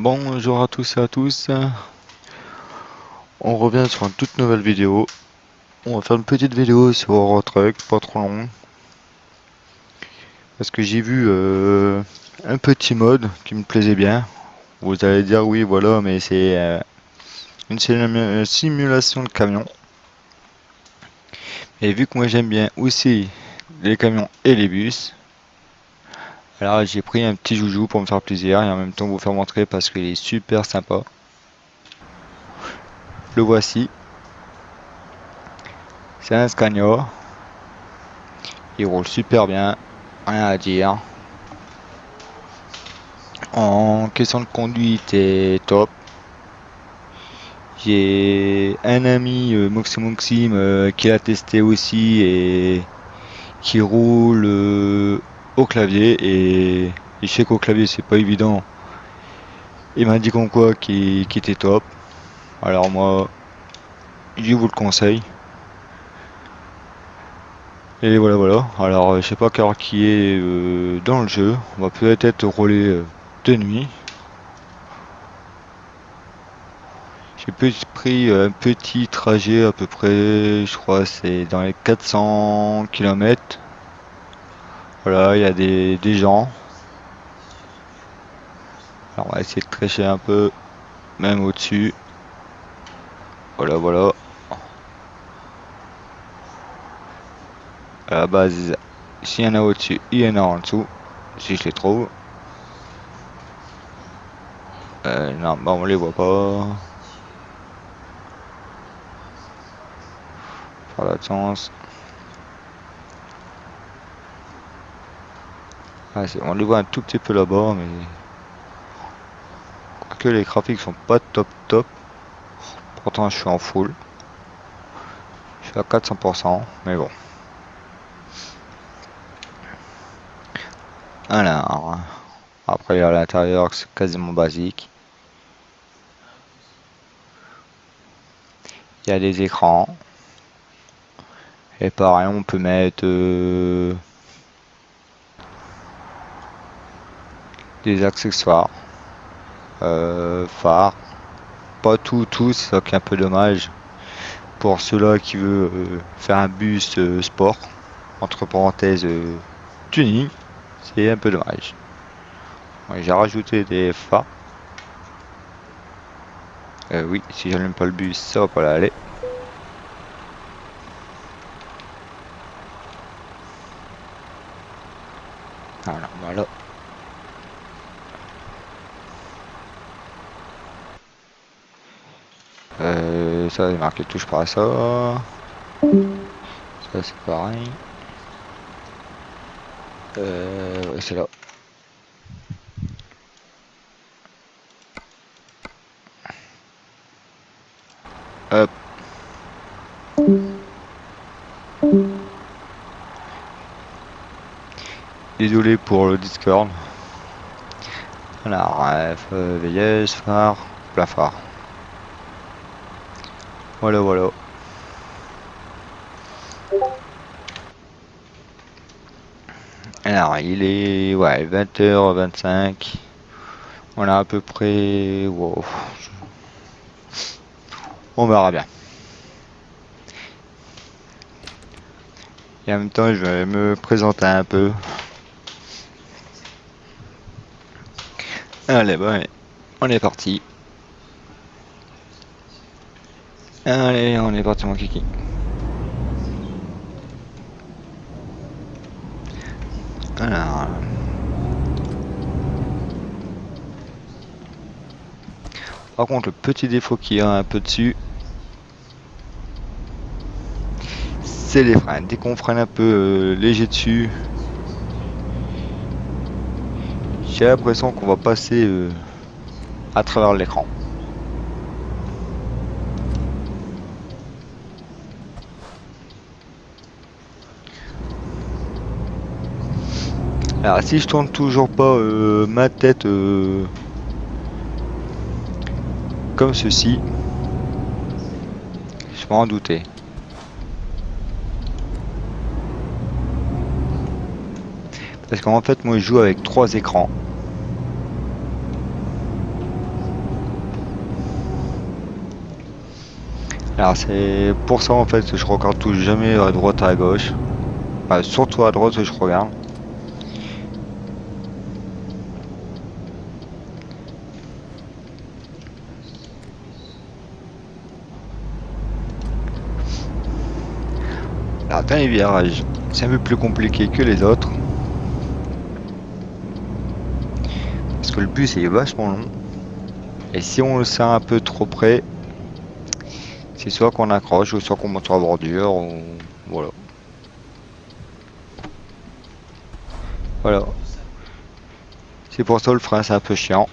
Bonjour à tous et à tous, on revient sur une toute nouvelle vidéo. On va faire une petite vidéo sur Eurotruck, pas trop long. Parce que j'ai vu un petit mode qui me plaisait bien. Vous allez dire oui voilà, mais c'est une simulation de camion. Et vu que moi j'aime bien aussi les camions et les bus, alors j'ai pris un petit joujou pour me faire plaisir et en même temps vous faire montrer parce qu'il est super sympa. Le voici, c'est un Scania. Il roule super bien, rien à dire. En question de conduite est top. J'ai un ami Moxim qui l'a testé aussi et qui roule au clavier et je sais qu'au clavier c'est pas évident. Il m'a dit comme quoi qu'il était top. Alors moi je vous le conseille. Et voilà voilà. Alors je sais pas quelle heure qui est dans le jeu. On va peut-être rouler de nuit. J'ai pris un petit trajet à peu près, je crois c'est dans les 400 km. Voilà, il y a des gens. Alors on va essayer de tricher un peu, même au-dessus. Voilà, voilà. À la base, s'il y en a au-dessus, il y en a en dessous. Si je les trouve. Non, bah on les voit pas. Faire la chance. Ah, on les voit un tout petit peu là-bas, mais que les graphiques sont pas top top. Pourtant je suis en full. Je suis à 400%, mais bon. Alors, après à l'intérieur c'est quasiment basique. Il y a des écrans. Et pareil on peut mettre des accessoires. Phare. Pas tout, c'est ça qui est un peu dommage. Pour ceux-là qui veulent faire un bus sport, entre parenthèses tuning, c'est un peu dommage. Ouais, j'ai rajouté des phares. Oui, si j'allume pas le bus, ça va pas aller. Voilà, voilà. Ça, c'est marqué touche pas à ça. Ça, c'est pareil. Ouais, c'est là. Hop. Désolé pour le Discord. Alors, veilleuse, phare, plein phare. Voilà, voilà. Alors, il est ouais, 20h25. On a à peu près. Wow. On verra bien. Et en même temps, je vais me présenter un peu. Allez, bon, on est parti. Allez, on est parti, mon kiki. Alors. Par contre, le petit défaut qu'il y a un peu dessus, c'est les freins. Dès qu'on freine un peu léger dessus, j'ai l'impression qu'on va passer à travers l'écran. Alors si je tourne toujours pas ma tête comme ceci, je m'en doutais. Parce qu'en fait moi je joue avec 3 écrans. Alors c'est pour ça en fait que je regarde tout jamais à droite à gauche. Enfin, surtout à droite que je regarde. Alors dans les virages, c'est un peu plus compliqué que les autres. Parce que le bus est vachement long. Et si on le sent un peu trop près, c'est soit qu'on accroche ou soit qu'on monte sur la bordure ou voilà. Voilà. C'est pour ça le frein c'est un peu chiant.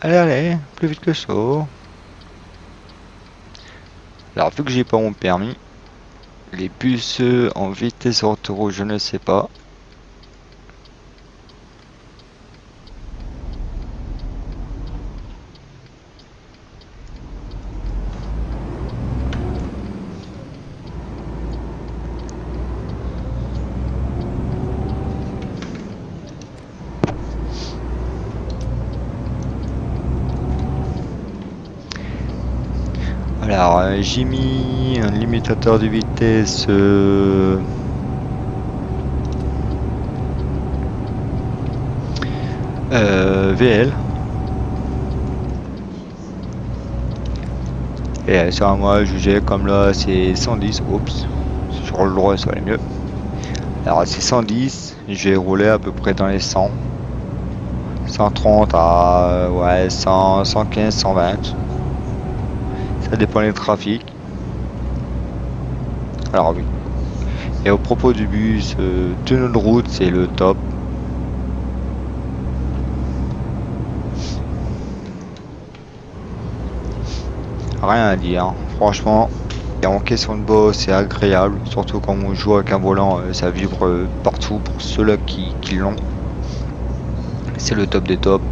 Allez, allez, plus vite que ça. Alors vu que j'ai pas mon permis, les bus en vitesse autoroute je ne sais pas. Alors j'ai mis un limitateur de vitesse VL. Et ça moi jugé comme là c'est 110. Oups, si je roule droit ça va aller mieux. Alors c'est 110, je vais rouler à peu près dans les 100. 130 à ouais 100, 115, 120. Ça dépend des trafics. Alors oui. Et au propos du bus, tenue de route c'est le top. Rien à dire, franchement. Et en question de boss, c'est agréable, surtout quand on joue avec un volant, ça vibre partout pour ceux-là qui l'ont. C'est le top des tops.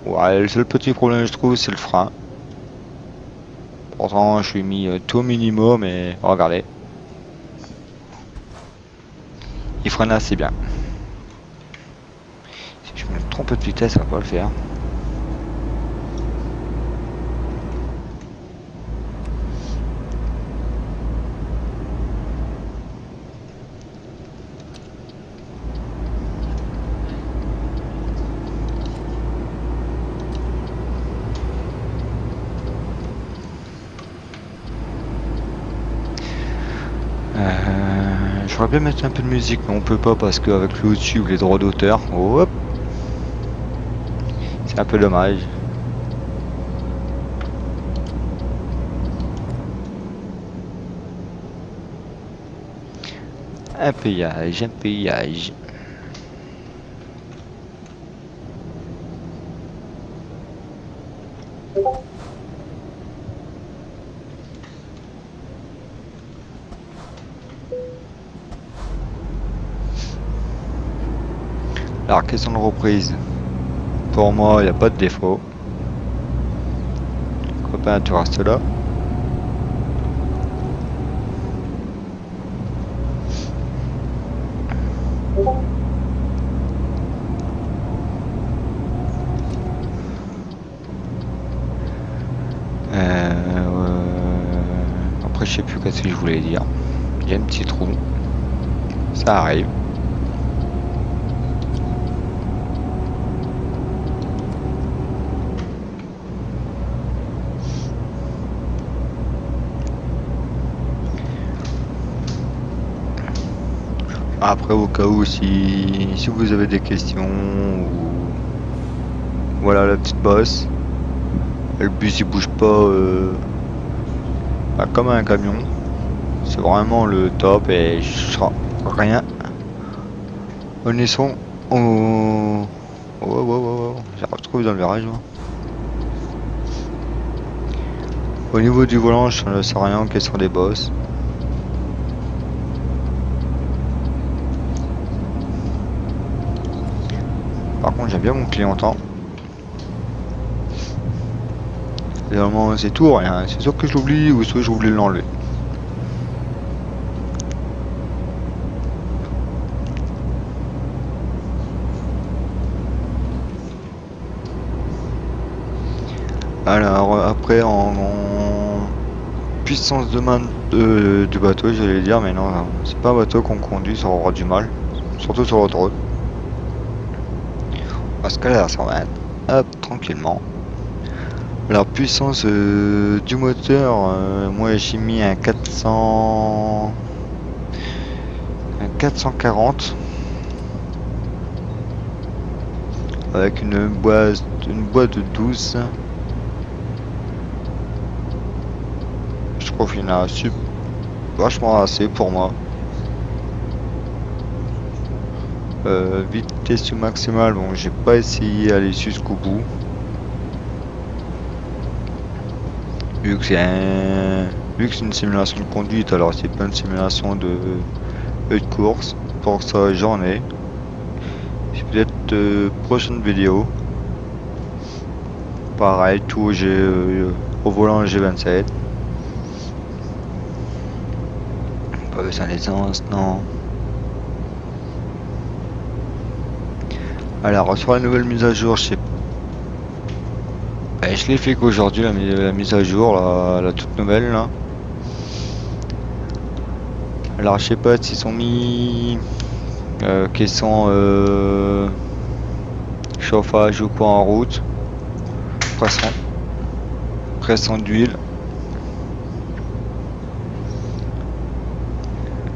Ouais, le seul petit problème je trouve c'est le frein. Pourtant je suis mis tout au minimum et regardez. Il freine assez bien. Si je me trompe de vitesse, ça va pas le faire. J'aurais bien mettre un peu de musique, mais on peut pas parce qu'avec le YouTube, les droits d'auteur, hop, c'est un peu dommage. Un péage, un péage. Alors, question de reprise. Pour moi, il n'y a pas de défaut. Copain, tu restes là. Après, je sais plus qu'est-ce que je voulais dire. Il y a un petit trou. Ça arrive. Après, au cas où, si vous avez des questions, ou voilà la petite bosse. Le bus il bouge pas comme un camion. C'est vraiment le top et je sens rien. On est son. Oh, oh, oh, oh, oh. J'ai retrouvé dans le virage. Moi. Au niveau du volant, je ne sais rien quels sont des bosses. Par contre, j'aime bien mon clignotant. Normalement c'est tout, rien. C'est soit que je l'oublie ou soit j'ai oublié de l'enlever. Alors après en puissance de main du bateau, j'allais dire, mais non, c'est pas un bateau qu'on conduit, ça aura du mal. Surtout sur l'autoroute. On va se caler à 120. Hop, tranquillement. La puissance du moteur, moi j'ai mis un 440 avec une boîte de 12. Je trouve qu'il y en a vachement assez pour moi. Vitesse maximale, bon j'ai pas essayé d'aller jusqu'au bout. Vu que c'est une simulation de conduite, alors c'est pas une simulation de course. Pour ça j'en ai. C'est peut-être prochaine vidéo. Pareil, tout au volant G27. Pas besoin d'essence, non. Alors sur la nouvelle mise à jour, je l'ai fait qu'aujourd'hui la mise à jour, la toute nouvelle là. Alors je sais pas s'ils sont mis caisson chauffage ou quoi en route. Pression d'huile.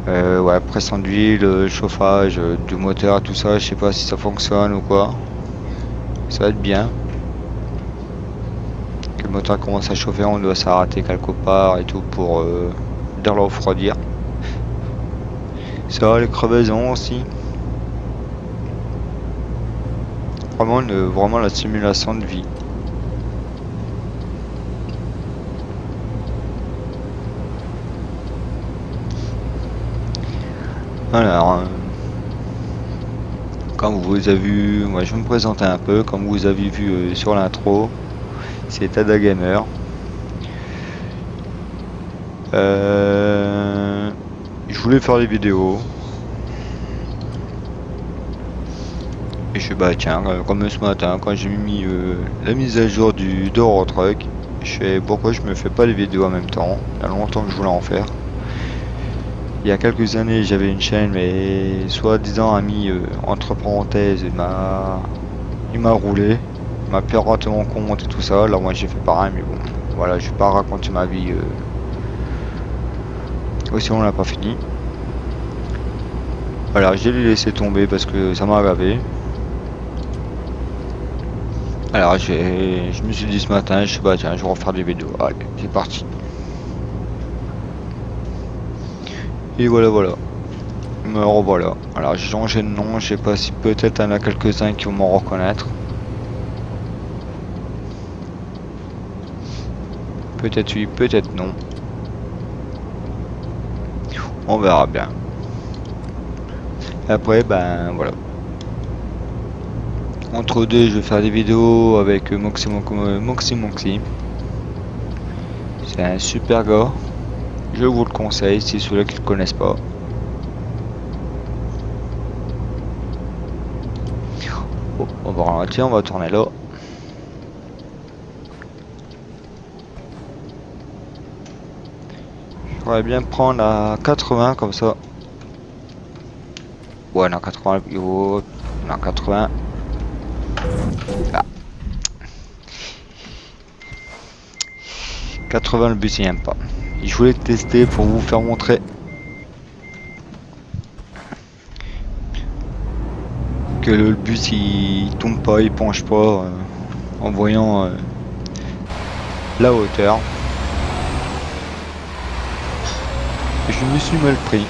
Ouais, pression d'huile, chauffage, du moteur, tout ça, je sais pas si ça fonctionne ou quoi. Ça va être bien. Que le moteur commence à chauffer, on doit s'arrêter quelque part et tout pour de le refroidir. Ça, les crevaisons aussi. Vraiment la simulation de vie. Alors, comme vous avez vu, moi je vais me présenter un peu, comme vous avez vu sur l'intro, c'est Tada Gamer. Je voulais faire des vidéos. Et je suis bah tiens, comme ce matin, quand j'ai mis la mise à jour du Eurotruck, je sais pourquoi je me fais pas les vidéos en même temps. Il y a longtemps que je voulais en faire. Il y a quelques années, j'avais une chaîne, mais soi-disant a mis entre parenthèses, il m'a roulé, il m'a piraté mon compte et tout ça. Là, moi, j'ai fait pareil, mais bon, voilà, je vais pas raconter ma vie. Aussi, on l'a pas fini. Voilà, j'ai laissé tomber parce que ça m'a gavé. Alors, je me suis dit ce matin, je sais pas, tiens, je vais refaire des vidéos. Allez, c'est parti. Et voilà. Me revoilà. Alors j'ai changé de nom, je sais pas si peut-être il y en a quelques-uns qui vont m'en reconnaître. Peut-être oui, peut-être non. On verra bien. Après, ben voilà. Entre deux, je vais faire des vidéos avec Moxie. C'est un super gars. Je vous le conseille si ceux-là qui le connaissent pas. Oh, on va ralentir, on va tourner là. J'aimerais bien prendre à 80 comme ça. Ouais, non, 80 le haut. Non, 80. Ah. 80 le bus il aime pas. Je voulais tester pour vous faire montrer que le bus il tombe pas, il penche pas en voyant la hauteur. Et je me suis mal pris.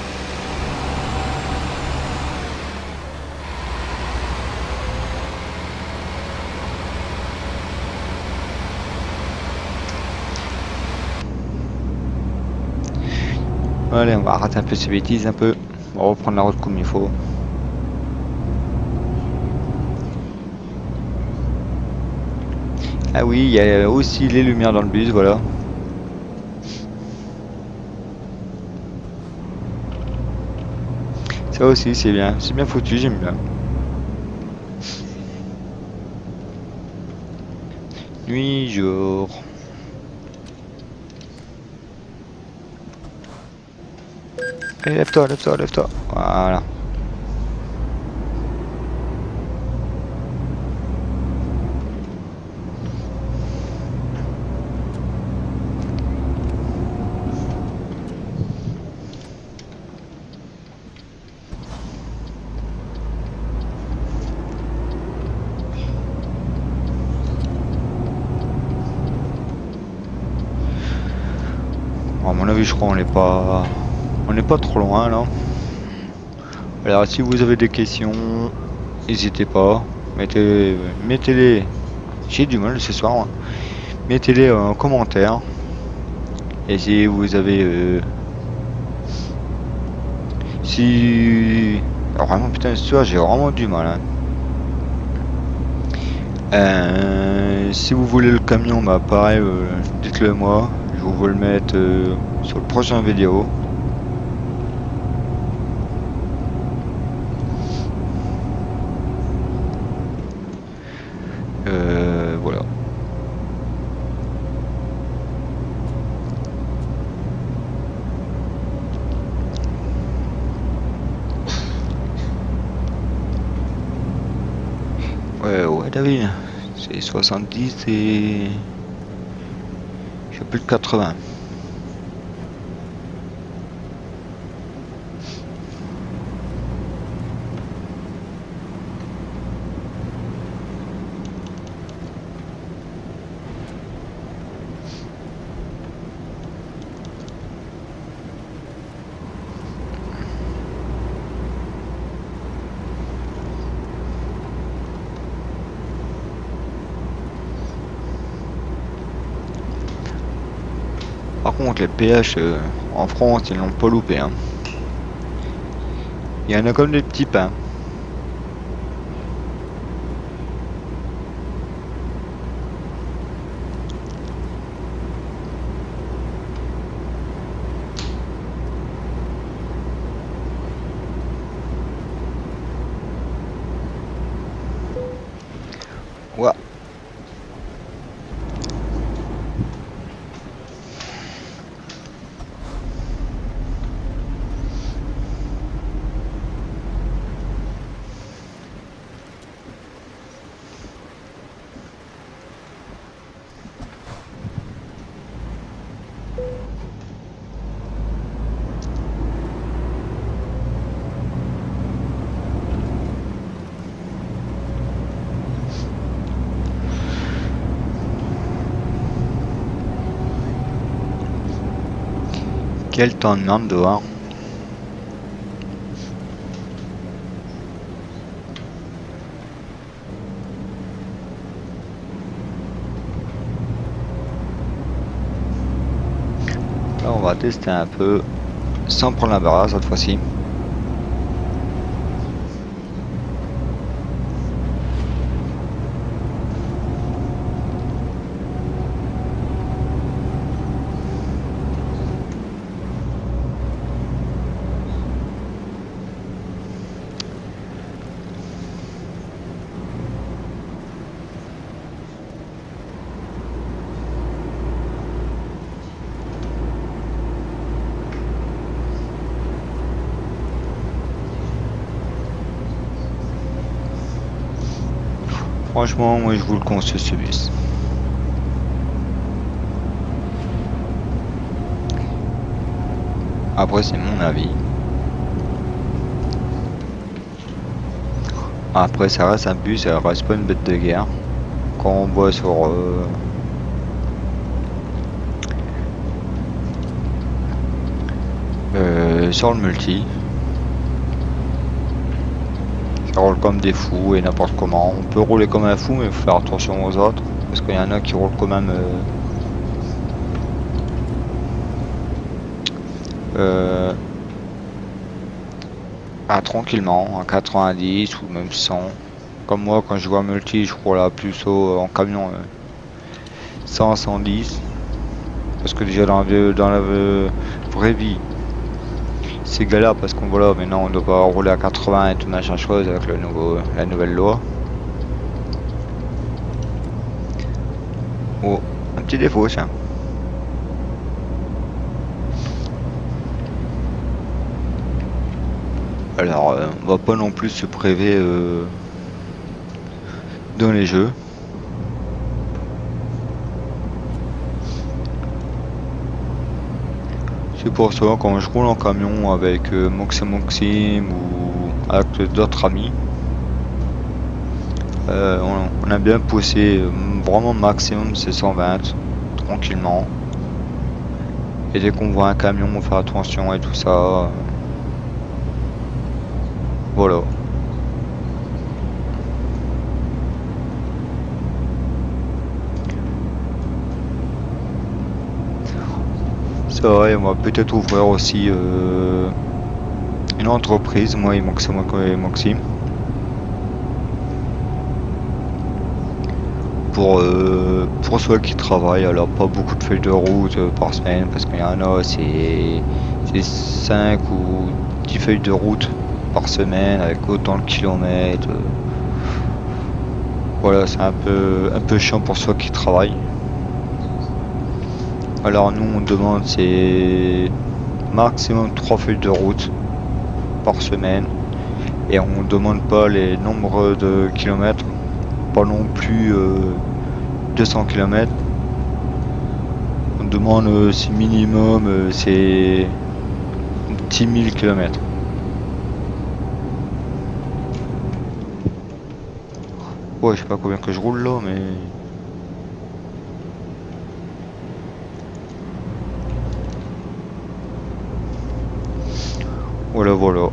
Allez, on va rater un peu ces bêtises un peu. On va reprendre la route comme il faut. Ah oui, il y a aussi les lumières dans le bus, voilà. Ça aussi, c'est bien foutu, j'aime bien. Nuit, jour. Allez, lève-toi, lève-toi, lève-toi. Voilà. Bon, à mon avis, je crois on n'est pas trop loin là. Alors, si vous avez des questions, n'hésitez pas. Mettez-les. J'ai du mal ce soir, hein. Mettez-les en commentaire. Et si vous avez, si, alors, vraiment, putain, ce soir, j'ai vraiment du mal, hein. Si vous voulez le camion, bah pareil, dites-le moi. Je vous le mettre sur le prochain vidéo. Voilà. Ouais, David. C'est 70 et j'ai plus de 80. Par contre, les péages en France, ils l'ont pas loupé, hein. Il y en a comme des petits pains. Ouais. Quel temps de merde dehors. Là, on va tester un peu sans prendre la barre cette fois-ci. Franchement, moi je vous le conseille ce bus. Après, c'est mon avis. Après, ça reste un bus, ça reste pas une bête de guerre. Quand on voit sur le multi, ça roule comme des fous et n'importe comment. On peut rouler comme un fou, mais il faut faire attention aux autres. Parce qu'il y en a qui roulent quand même tranquillement, à 90 ou même 100. Comme moi, quand je vois multi, je roule à plus haut en camion. 100, 110. Parce que déjà dans la vraie vie, c'est galère parce qu'on voilà, maintenant on doit pas rouler à 80 et tout machin chose avec la nouvelle loi. Oh, un petit défaut, tiens. Alors, on va pas non plus se priver dans les jeux. C'est pour ça quand je roule en camion avec Moxim ou avec d'autres amis, on a bien poussé vraiment maximum c'est 120 tranquillement. Et dès qu'on voit un camion, on fait attention et tout ça. Voilà. C'est vrai, on va peut-être ouvrir aussi une entreprise, moi et Maxime, pour ceux qui travaillent, alors pas beaucoup de feuilles de route par semaine, parce qu'il y en a, c'est 5 ou 10 feuilles de route par semaine avec autant de kilomètres. Voilà, c'est un peu chiant pour ceux qui travaillent. Alors nous on demande c'est maximum 3 feuilles de route par semaine et on demande pas les nombres de kilomètres, pas non plus 200 km. On demande si minimum c'est 10 000 km. Ouais, je sais pas combien que je roule là, mais voilà, voilà.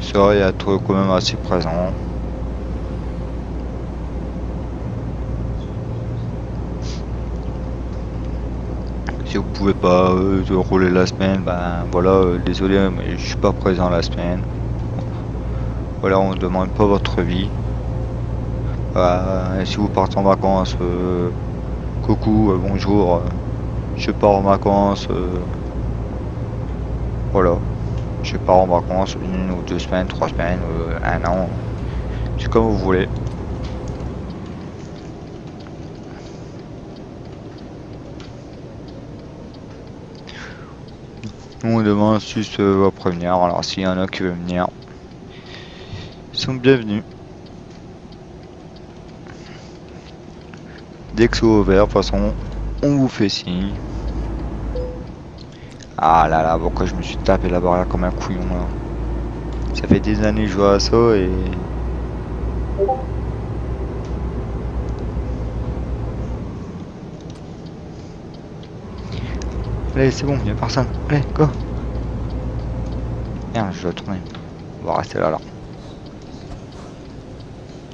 C'est vrai, il y a tout quand même assez présent. Si vous pouvez pas rouler la semaine, ben voilà, désolé, mais je suis pas présent la semaine. Voilà, on demande pas votre vie. Si vous partez en vacances, coucou, bonjour, je pars en vacances, voilà. Je pars en vacances 1 ou 2 semaines, 3 semaines, 1 an, c'est comme vous voulez. Nous on demande juste à prévenir, alors s'il y en a qui veulent venir, ils sont bienvenus. Dès que c'est ouvert, de toute façon, on vous fait signe. Ah là là, pourquoi je me suis tapé la barrière comme un couillon là. Ça fait des années que je joue à ça et... Allez, c'est bon, y'a personne. Allez, go. Merde, je dois tourner. On va rester là, là.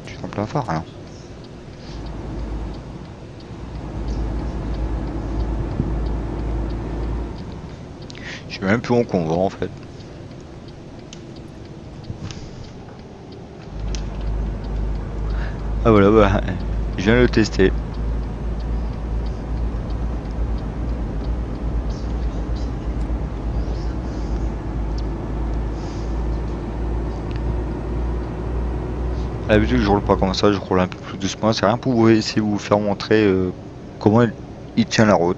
Je suis en plein phare, là. Je suis même plus en convoi, en fait. Ah voilà, bah, je viens de le tester. À l'habitude, je roule pas comme ça, je roule un peu plus doucement. C'est rien pour vous essayer de vous faire montrer comment il tient la route.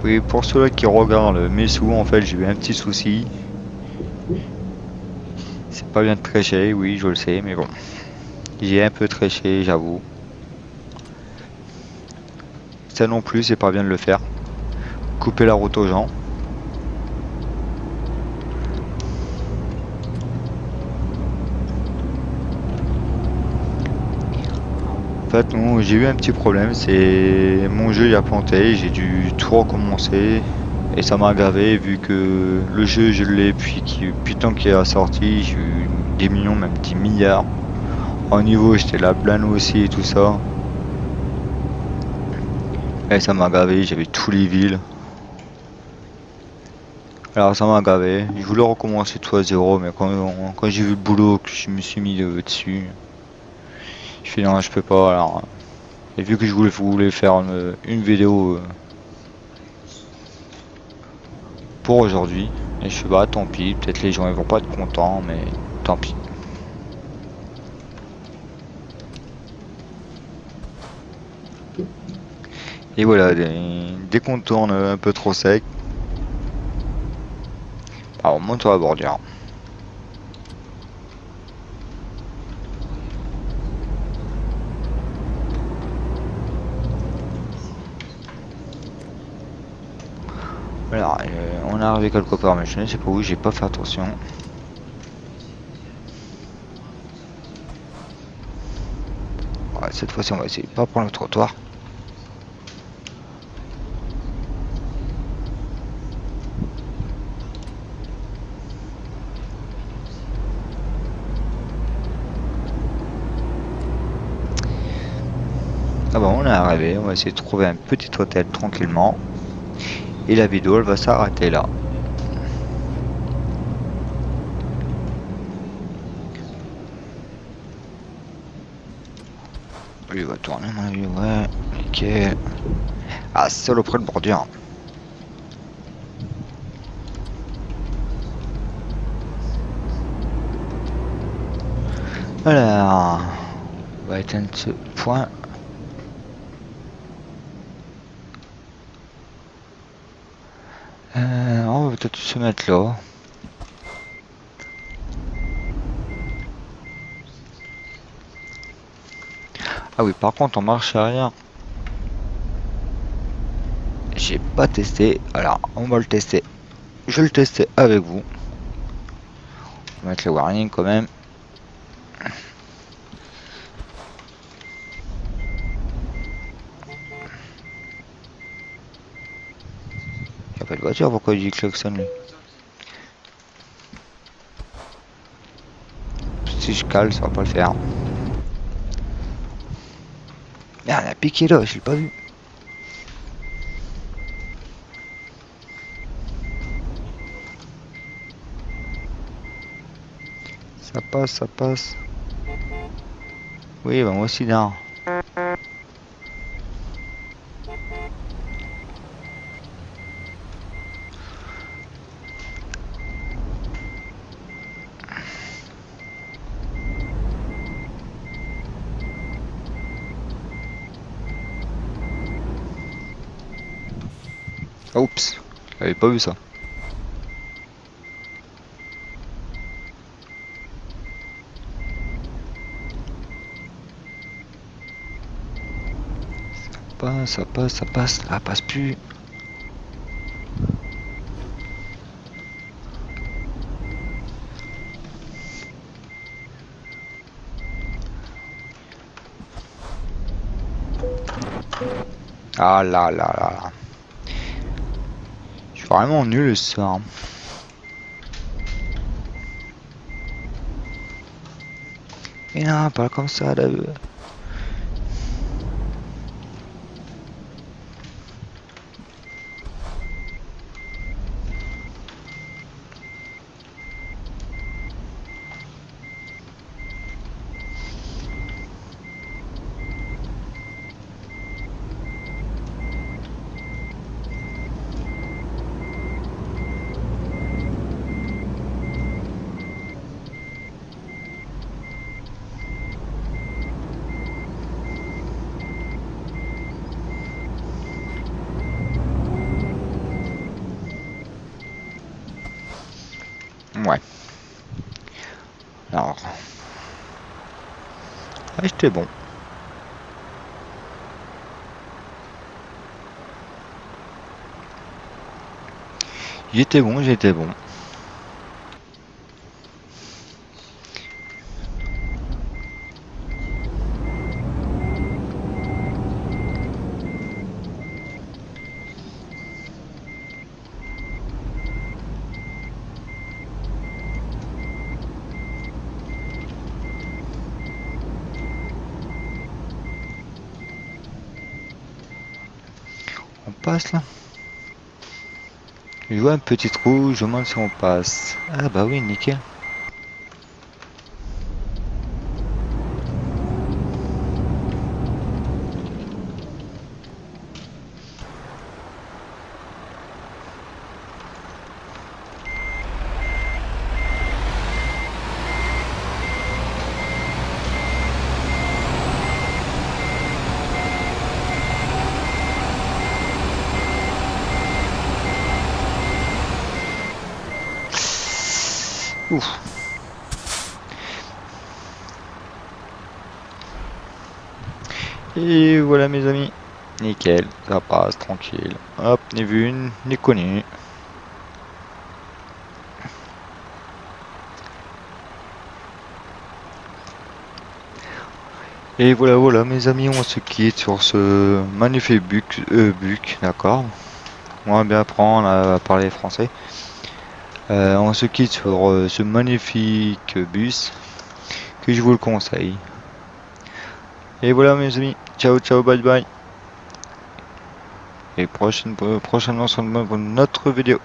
Oui, pour ceux-là qui regardent mes sous, en fait, j'ai eu un petit souci. C'est pas bien de tricher, oui, je le sais, mais bon. J'ai un peu triché, j'avoue. Ça non plus, c'est pas bien de le faire. Couper la route aux gens. En fait, non, j'ai eu un petit problème, c'est mon jeu il a planté, j'ai dû tout recommencer et ça m'a aggravé vu que le jeu je l'ai depuis tant qu'il est sorti, j'ai eu des millions, même 10 milliards. Au niveau, j'étais la blâne aussi et tout ça. Et ça m'a gavé, j'avais tous les villes. Alors ça m'a gavé. Je voulais recommencer tout à zéro, mais quand j'ai vu le boulot, que je me suis mis dessus, je fais non, je peux pas. Alors, et vu que je voulais faire une vidéo pour aujourd'hui, et je fais bah tant pis, peut-être les gens ils vont pas être contents, mais tant pis. Et voilà, dès qu'on tourne un peu trop sec, bah, on monte sur la bordure. Voilà, on est arrivé quelque part, mais je ne sais pas où, j'ai pas fait attention. Ouais, cette fois-ci, on va essayer de pas prendre le trottoir. Ah bah on est arrivé, on va essayer de trouver un petit hôtel tranquillement. Et la vidéo elle va s'arrêter là. Il va tourner mon avis, ouais. Nickel. Ah, saloperie de bordure. Alors, on va éteindre ce point. On va peut-être se mettre là. Ah oui, par contre, en marche arrière, j'ai pas testé. Alors, on va le tester. Je vais le tester avec vous. On va mettre le warning quand même. Il n'y a pas de voiture, pourquoi il klaxonne lui? Si je cale, ça va pas le faire. Merde, il a piqué là, je l'ai pas vu. Ça passe, ça passe. Oui, bah moi aussi, là. Oups, j'avais pas vu ça. Ça passe, ça passe. Ah, passe plus. Ah là là là là. Je suis vraiment nul ce soir. Mais non, pas comme ça là. Ouais. Alors. Ah, j'étais bon. J'étais bon, j'étais bon. On passe là. Je vois un petit trou, je me demande si on passe. Ah bah oui, nickel. Ouf. Et voilà mes amis. Nickel, ça passe tranquille. Hop, ni vu, ni connu. Et voilà, voilà mes amis, on se quitte sur ce magnifique buc, d'accord. On va bien apprendre à parler français. On se quitte sur ce magnifique bus que je vous le conseille. Et voilà mes amis, ciao ciao, bye bye. Et prochainement sur notre vidéo.